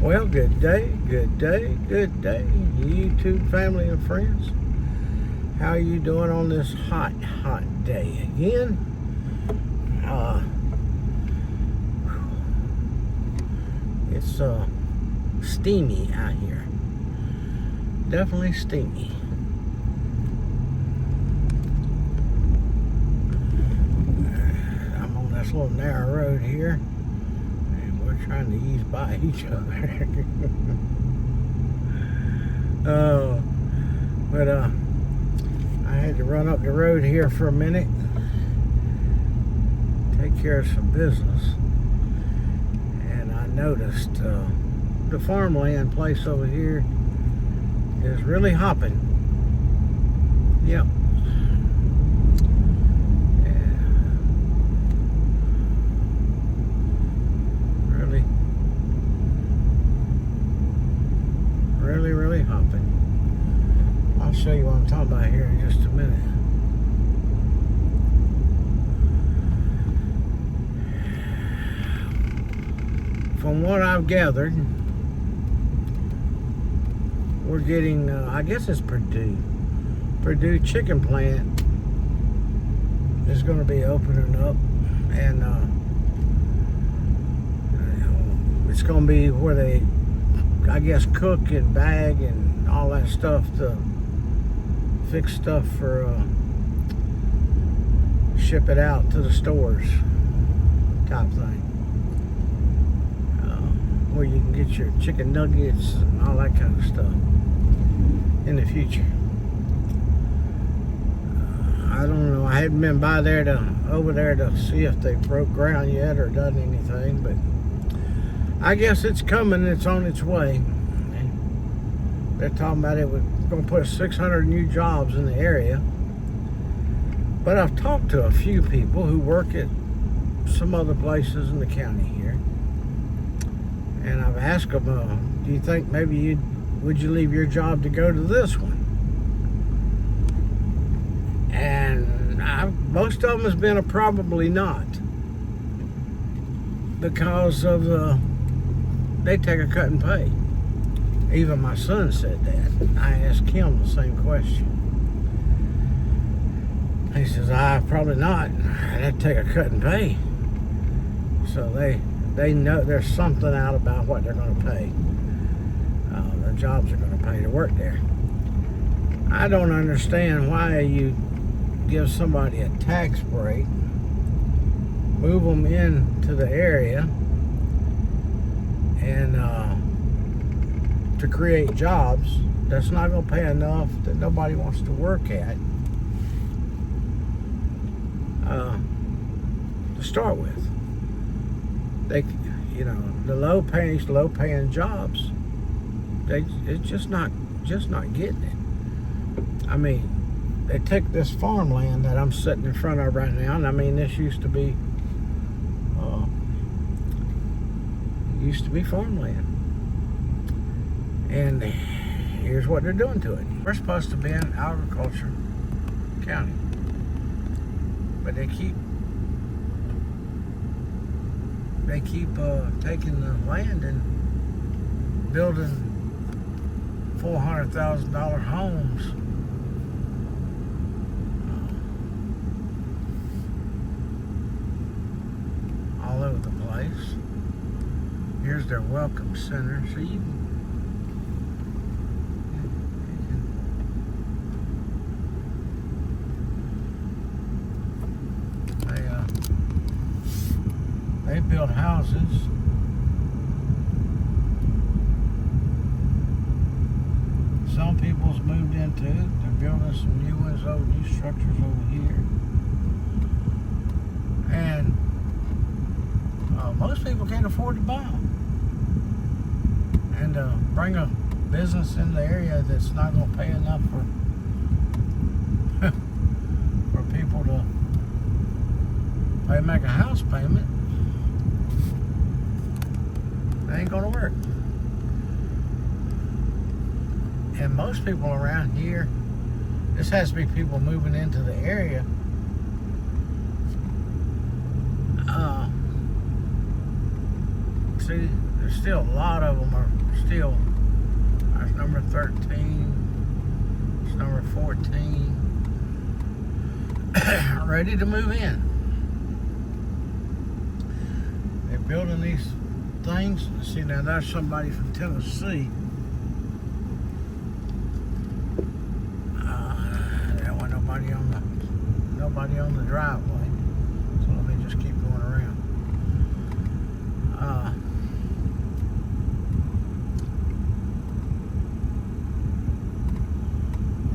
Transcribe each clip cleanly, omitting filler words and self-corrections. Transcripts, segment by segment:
Well, good day, good day, good day, YouTube family and friends. How are you doing on this hot day again? It's steamy out here. Definitely steamy. I'm on this little narrow road here. We're trying to ease by each other. But I had to run up the road here for a minute, take care of some business, and I noticed the farmland place over here is really hopping. Yep. Really hopping. I'll show you what I'm talking about here in just a minute. From what I've gathered, we're getting, I guess it's Purdue chicken plant is going to be opening up, and it's going to be where they, I guess, cook and bag and all that stuff to fix stuff for ship it out to the stores type thing, where you can get your chicken nuggets and all that kind of stuff in the future. I don't know, I hadn't been by there over there to see if they broke ground yet or done anything, but I guess it's coming, it's on its way. They're talking about it was going to put 600 new jobs in the area. But I've talked to a few people who work at some other places in the county here. And I've asked them, do you think maybe would you leave your job to go to this one? And most of them has been a probably not. Because of they take a cut in pay. Even my son said that. I asked him the same question. He says, probably not. I'd take a cut in pay. So they know there's something out about what they're going to pay. Their jobs are going to pay to work there. I don't understand why you give somebody a tax break, move them into the area, and to create jobs that's not going to pay enough that nobody wants to work at to start with. They, the low paying jobs, it's just not getting it. I mean, they take this farmland that I'm sitting in front of right now, and I mean, this used to be farmland. And here's what they're doing to it. We're supposed to be in agriculture county, but they keep taking the land and building $400,000 homes. All over the place. Here's their welcome center, so you can they build houses. Some people's moved into it. They're building some new ones, new structures over here. And most people can't afford to buy them. And bring a business in the area that's not going to pay enough for for people to make a house payment, they ain't going to work. And most people around here, this has to be people moving into the area see, there's still a lot of them are still. There's number 13. There's number 14. Ready to move in. They're building these things. See, now there's somebody from Tennessee. There wasn't nobody on the driveway. So let me just keep going around.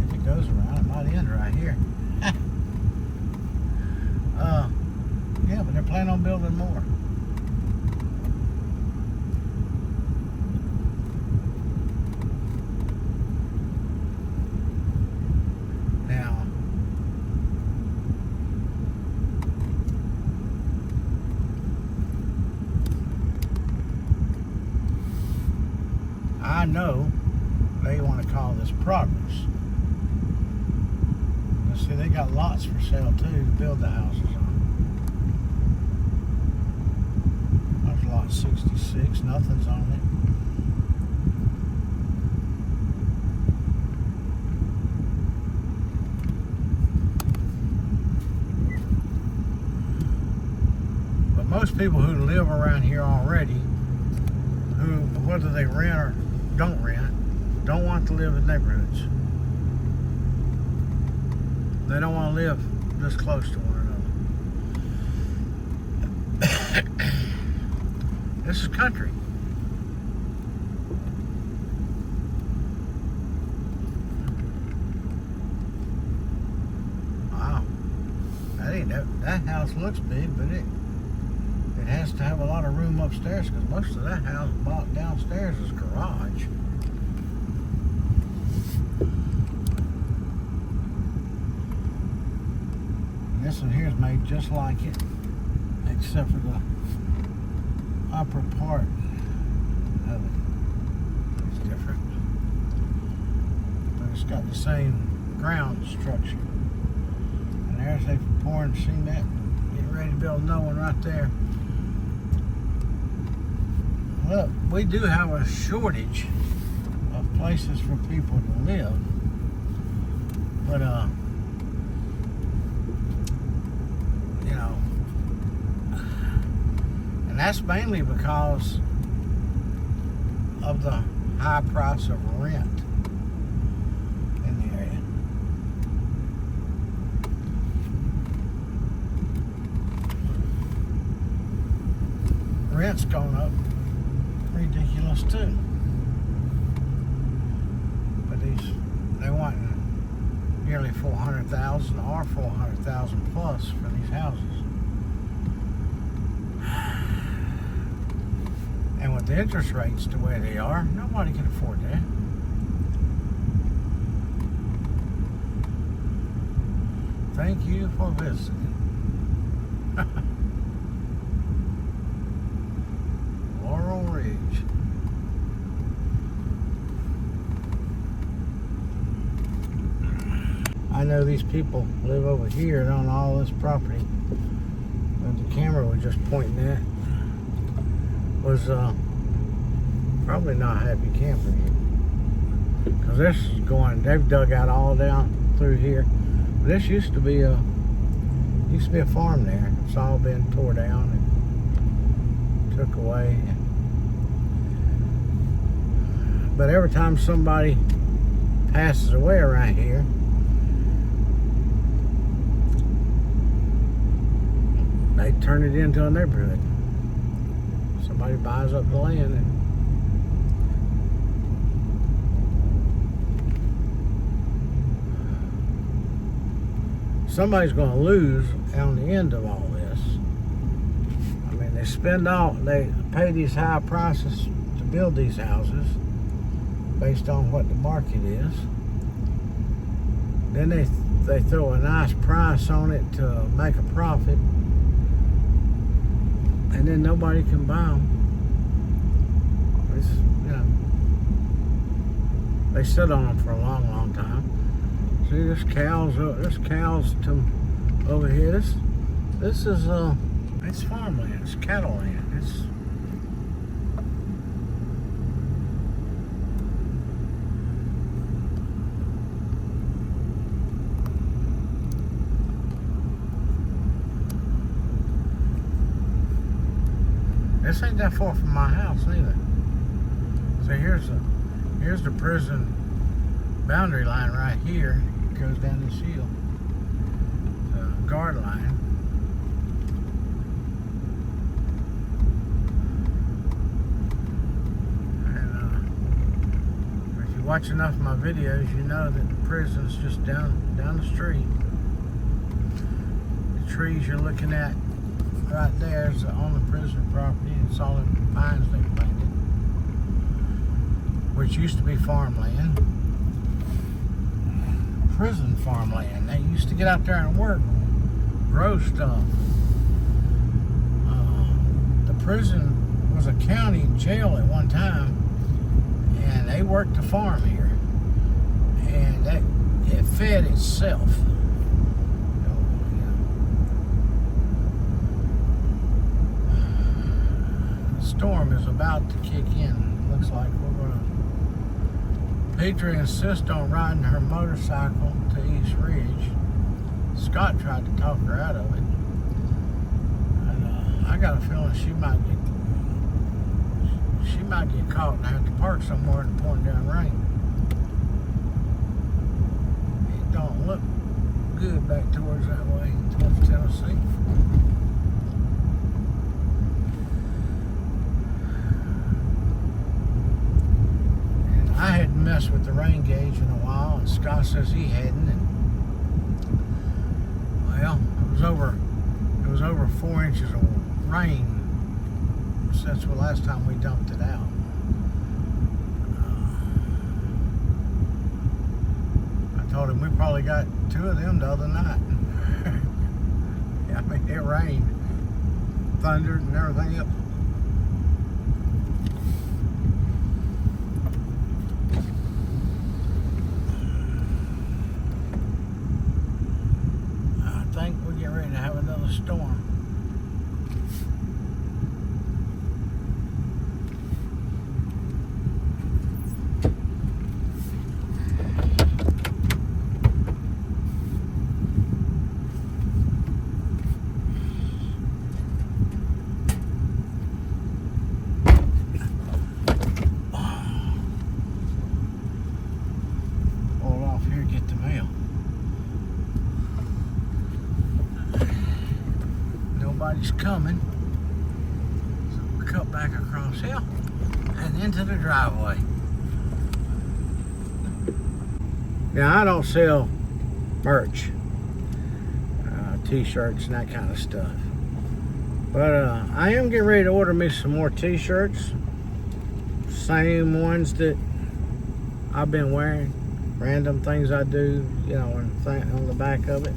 If it goes around, it might end right here. Yeah, but they're planning on building more. Now, I know they want to call this progress. But see, they got lots for sale too to build the houses on. There's lot 66, nothing's on it. But most people who live around here already, who, whether they rent or don't rent, don't want to live in neighborhoods. They don't want to live this close to one another. This is country. Wow. That house looks big, but it has to have a lot of room upstairs because most of that house bought downstairs is garage. And this one here is made just like it, except for the upper part of it. It's different. But it's got the same ground structure. And there's they pouring cement, getting ready to build another one right there. Well, we do have a shortage of places for people to live. But you know, and that's mainly because of the high price of rent in the area. Rent's gone up ridiculous too. But they want nearly 400,000 or 400,000 plus for these houses. And with the interest rates the way they are, nobody can afford that. Thank you for visiting. Laurel Ridge. I know these people live over here and on all this property. But the camera was just pointing at was probably not happy camping here. Because this is going, they've dug out all down through here. But this used to be a farm there. It's all been tore down and took away. But every time somebody passes away around here, they turn it into a neighborhood. Somebody buys up the land and somebody's going to lose on the end of all this. I mean, they pay these high prices to build these houses based on what the market is. Then they throw a nice price on it to make a profit, and then nobody can buy them. It's, you know, they sit on them for a long, long time. See, there's cows to over here. This is, it's farmland, it's cattle land. This ain't that far from my house either. So here's the prison boundary line right here. It goes down this hill. The guard line. And if you watch enough of my videos, you know that the prison's just down the street. The trees you're looking at right there is on the prison property. It's all the pines they planted, which used to be farmland. Prison farmland. They used to get out there and work, grow stuff. The prison was a county jail at one time, and they worked the farm here, and it fed itself. Storm is about to kick in. Looks like we're gonna. Petrie insists on riding her motorcycle to East Ridge. Scott tried to talk her out of it, and I got a feeling she might get caught and have to park somewhere in the pouring down rain. It don't look good back towards that way, towards Tennessee. I hadn't messed with the rain gauge in a while, and Scott says he hadn't. And well, it was over 4 inches of rain since the last time we dumped it out. I told him we probably got 2 of them the other night. I mean, it rained, thundered, and everything else. Ready to have another storm. Pull off here, get the mail. Nobody's coming, so we'll cut back across here and into the driveway. Now, I don't sell merch, t-shirts and that kind of stuff, but I am getting ready to order me some more t-shirts, same ones that I've been wearing, random things I do, you know, on the back of it.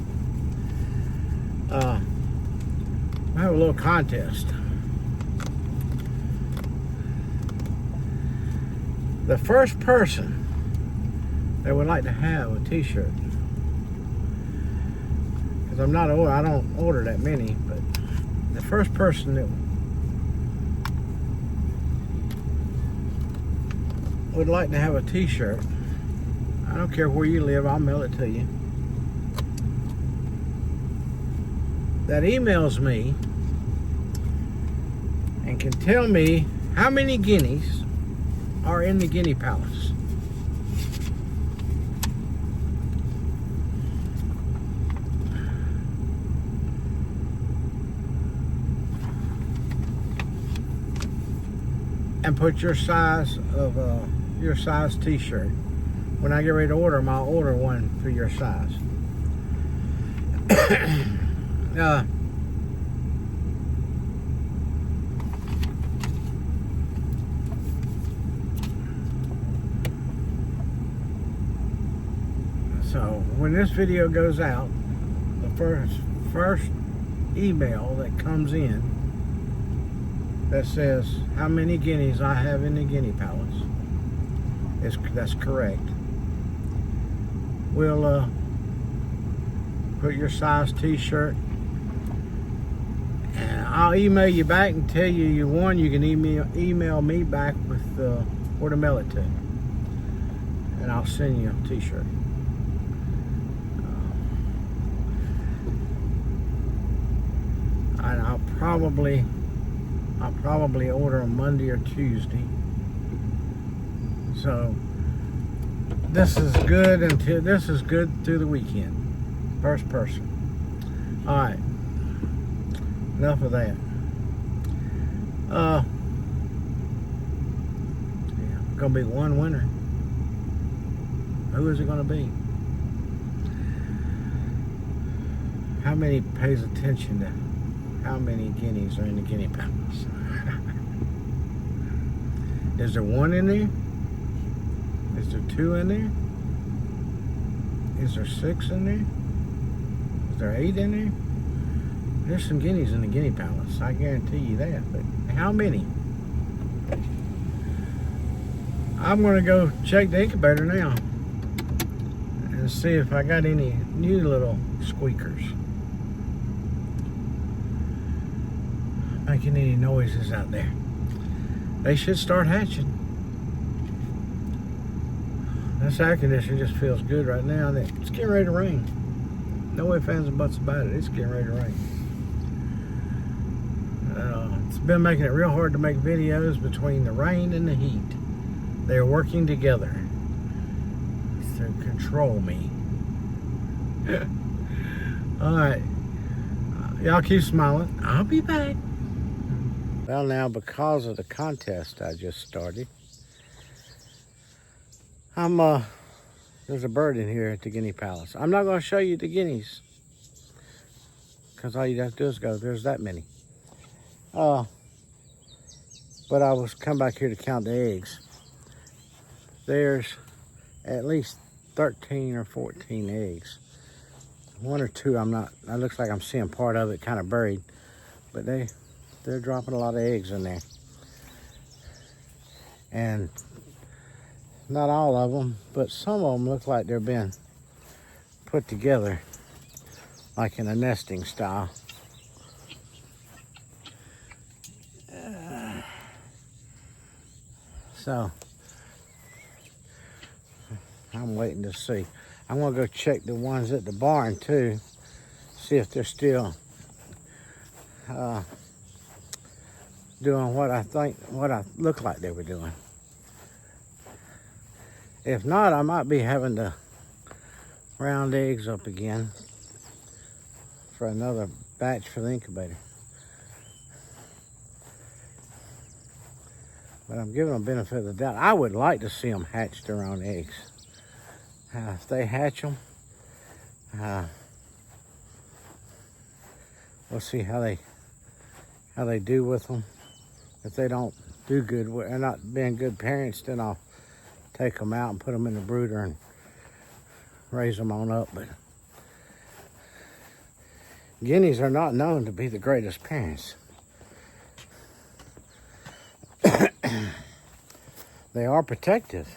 I have a little contest. The first person that would like to have a t-shirt, because I don't order that many, but the first person that would like to have a t-shirt, I don't care where you live, I'll mail it to you, that emails me and can tell me how many guineas are in the guinea palace. And put your size of your size t-shirt. When I get ready to order them, I'll order one for your size. So when this video goes out, the first email that comes in that says how many guineas I have in the guinea palace, that's correct. We'll put your size t-shirt, and I'll email you back and tell you you won. You can email me back with where to mail it to, and I'll send you a t-shirt. And I'll probably I'll probably order them Monday or Tuesday. So this is good through the weekend. First person. All right. Enough of that. Gonna be one winner. Who is it gonna be? How many pays attention to how many guineas are in the guinea palace? Is there one in there? Is there two in there? Is there six in there? Is there 8 in there? There's some guineas in the guinea palace. I guarantee you that. But how many? I'm going to go check the incubator now and see if I got any new little squeakers making any noises out there. They should start hatching. This air conditioner just feels good right now. It's getting ready to rain. No ifs, ands, and buts about it. It's getting ready to rain. It's been making it real hard to make videos between the rain and the heat. They're working together to control me. All right. Y'all keep smiling. I'll be back. Well, now, because of the contest I just started, there's a bird in here at the Guinea Palace. I'm not going to show you the guineas, because all you have to do is go, there's that many. But I was come back here to count the eggs. There's at least 13 or 14 eggs. One or two, it looks like I'm seeing part of it kind of buried, but they're dropping a lot of eggs in there. And not all of them, but some of them look like they're being put together like in a nesting style. So I'm waiting to see. I'm gonna go check the ones at the barn too, see if they're still doing what I look like they were doing. If not, I might be having to round eggs up again for another batch for the incubator. But I'm giving them benefit of the doubt. I would like to see them hatch their own eggs. If they hatch them, we'll see how they do with them. If they don't do good, they're not being good parents, then I'll take them out and put them in the brooder and raise them on up. But guineas are not known to be the greatest parents. They are protective.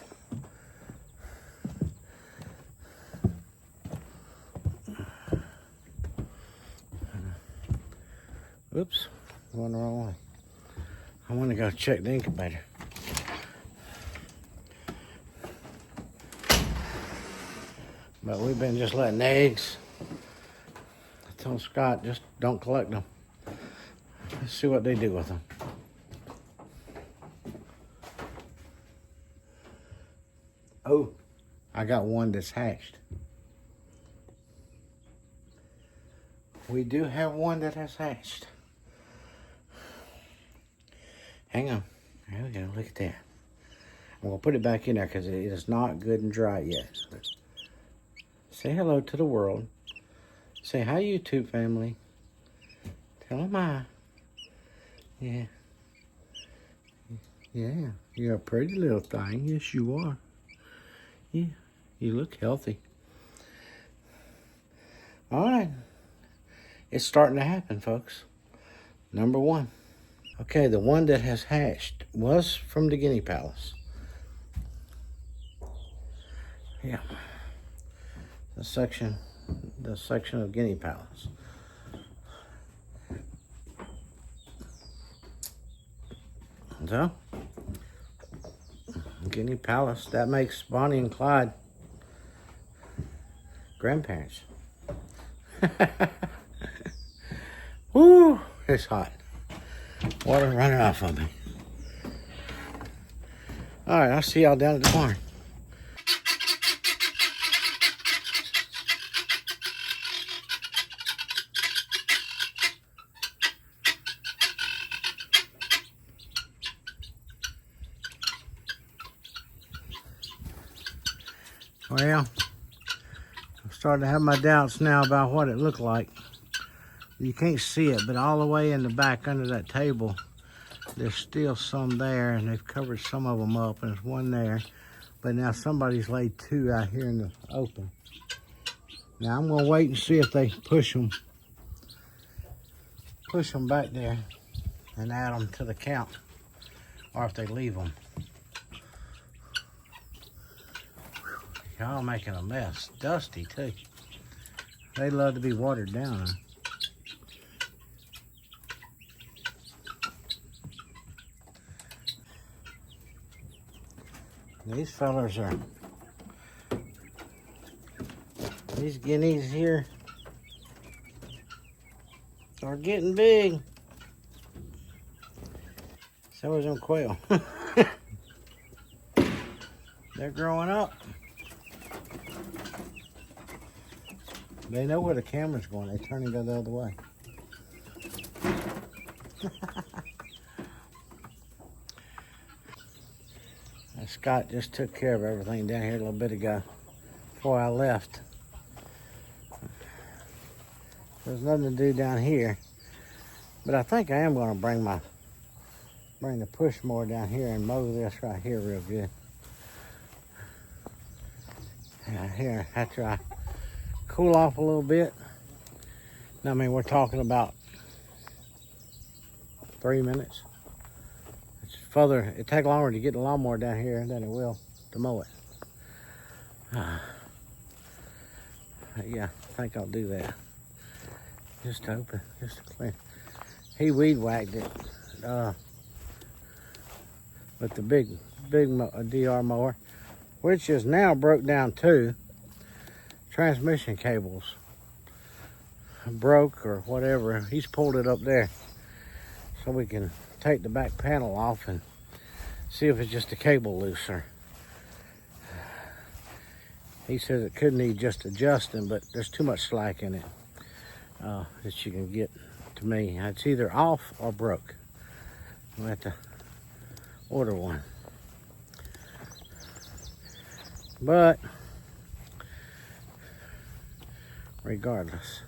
Oops, going the wrong way. I want to go check the incubator. But we've been just letting eggs. I told Scott, just don't collect them. Let's see what they do with them. Oh, I got one that's hatched. We do have one that has hatched. Hang on. There we go. Look at that. I'm going to put it back in there because it is not good and dry yet. But say hello to the world. Say hi, YouTube family. Tell them hi. Yeah. Yeah. You're a pretty little thing. Yes, you are. Yeah. You look healthy. All right. It's starting to happen, folks. Number one. Okay, the one that has hatched was from the Guinea Palace. Yeah. The section of Guinea Palace. So, Guinea Palace, that makes Bonnie and Clyde grandparents. Woo, it's hot. Water running off of me. All right, I'll see y'all down at the barn. Well, I'm starting to have my doubts now about what it looked like. You can't see it, but all the way in the back under that table, there's still some there, and they've covered some of them up, and there's one there. But now somebody's laid two out here in the open. Now I'm gonna wait and see if they push them back there and add them to the count, or if they leave them. Y'all making a mess. Dusty too. They love to be watered down. Huh? These fellers are, these guineas here are getting big. So is them quail. They're growing up. They know where the camera's going. They turn and go the other way. Scott just took care of everything down here a little bit ago before I left. There's nothing to do down here, but I think I am going to bring the push mower down here and mow this right here real good. Here, after I cool off a little bit. I mean, we're talking about 3 minutes. It's further, it takes longer to get the lawnmower down here than it will to mow it. Yeah, I think I'll do that. Just to open, just to clean. He weed whacked it with the big DR mower, which is now broke down too. Transmission cables broke or whatever. He's pulled it up there so we can take the back panel off and see if it's just a cable looser. He says it could need just adjusting, but there's too much slack in it that you can get to me. It's either off or broke. We'll have to order one. But regardless,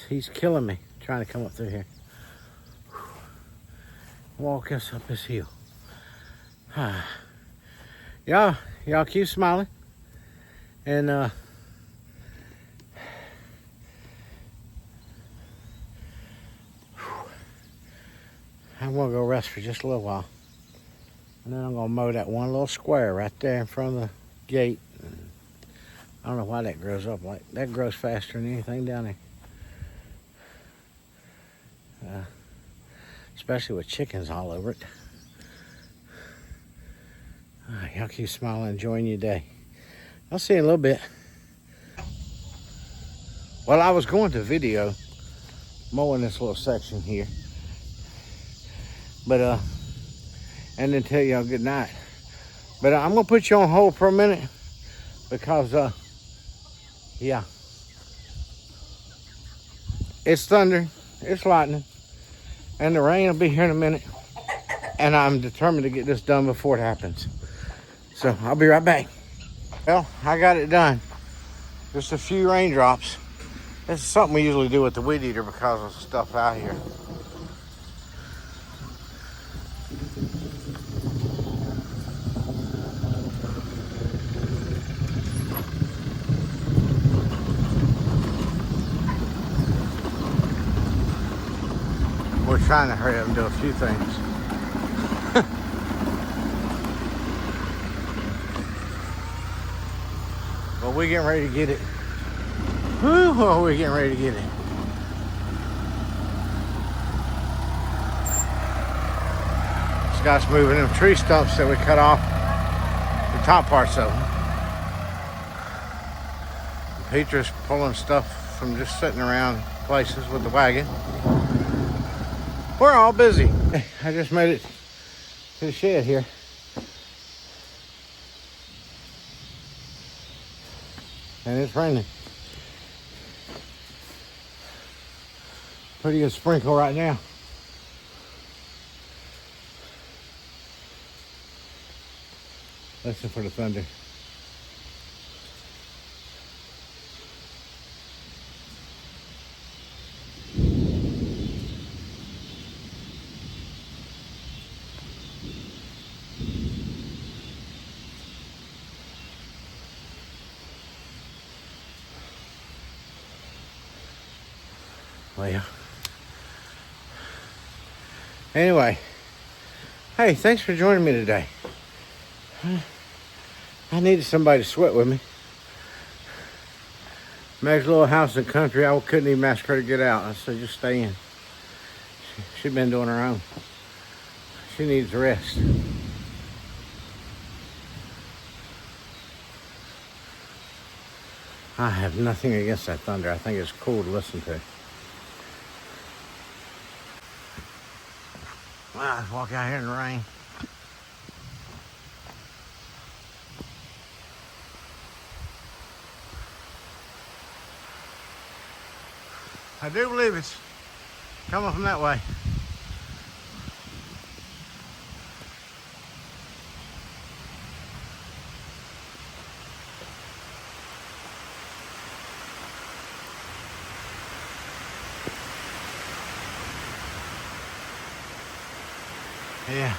he's killing me trying to come up through here. Walk us up this hill. Y'all keep smiling, and I'm gonna go rest for just a little while, and then I'm gonna mow that one little square right there in front of the gate. I don't know why that grows up like that. Grows faster than anything down there, especially with chickens all over it. Y'all keep smiling, enjoying your day. I'll see you in a little bit. Well, I was going to video mowing this little section here, but and then tell y'all good night. But I'm gonna put you on hold for a minute because yeah, it's thunder, it's lightning, and the rain will be here in a minute, and I'm determined to get this done before it happens. So I'll be right back. Well, I got it done. Just a few raindrops. This is something we usually do with the weed eater because of stuff out here. We're trying to hurry up and do a few things. But we're getting ready to get it. Woo, we're getting ready to get it. Scott's moving them tree stumps that we cut off the top parts of them. Petra's pulling stuff from just sitting around places with the wagon. We're all busy. I just made it to the shed here. And it's raining. Pretty good sprinkle right now. Listen for the thunder. Well, anyway, hey, thanks for joining me today. I needed somebody to sweat with me. Meg's little house in the country, I couldn't even ask her to get out. I said, just stay in. She's been doing her own. She needs rest. I have nothing against that thunder. I think it's cool to listen to. Well, let's walk out here in the rain. I do believe it's coming from that way. Yeah.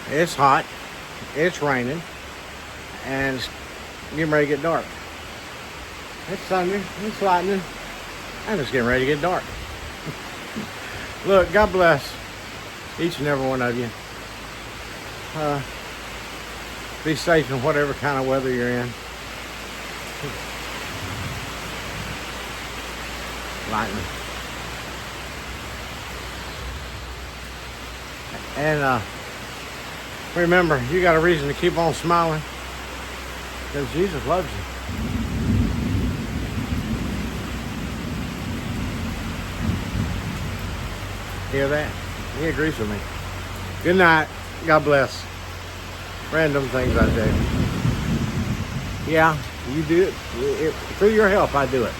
It's hot, it's raining, and it's getting ready to get dark. It's thunder, it's lightning, and it's getting ready to get dark. Look, God bless each and every one of you. Be safe in whatever kind of weather you're in. Lightning. And remember, you got a reason to keep on smiling, because Jesus loves you. Hear that? He agrees with me. Good night. God bless. Random things I do. Yeah, you do it. Through your help, I do it.